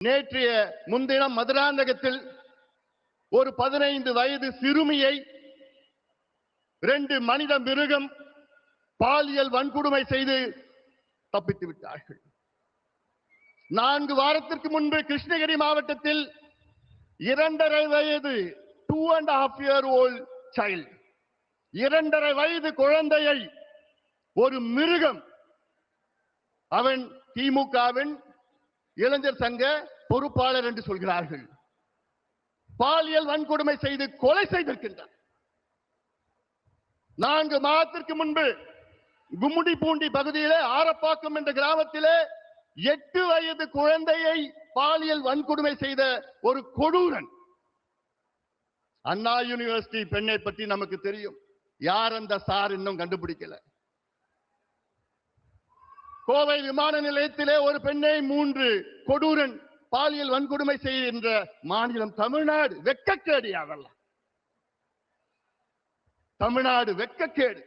நேற்றைய முன்தினம் மதுராந்தகத்தில் ஒரு 15 வயது சிறுமியை 2 மனித மிருகம் பாலியல் வன்கொடுமை செய்து தப்பித்து விட்டார்கள். 4 வாரத்திற்கு முன்பு கிருஷ்ணகிரி மாவட்டத்தில் 2.5 வயது 2.5 year old child 2.5 வயது குழந்தையை ஒரு மிருகம், அவன் திமுகவின் இளைஞர் சங்க பொறுப்பாளர் என்று சொல்கிறார்கள், பாலியல் வன்கொடுமை செய்து கொலை செய்திருக்கின்றார். 4 மாதத்திற்கு முன்பு கும்முடிப்பூண்டி பகுதியிலே ஆரப்பாக்கம் என்ற கிராமத்திலே 8 வயது குழந்தையை பாலியல் வன்கொடுமை செய்த ஒரு கொடூரன். அண்ணா யூனிவர்சிட்டி பெண்ணை பற்றி நமக்கு தெரியும். யார் அந்த சார் இன்னும் கண்டுபிடிக்கல. கோவை விமான நிலையத்திலே ஒரு பெண்ணை 3 கொடூரன் பாலியல் வன்கொடுமை செய்கின்ற மாநிலம் தமிழ்நாடு. வெட்கக்கேடு. அதெல்லாம் தமிழ்நாடு வெட்கக்கேடு.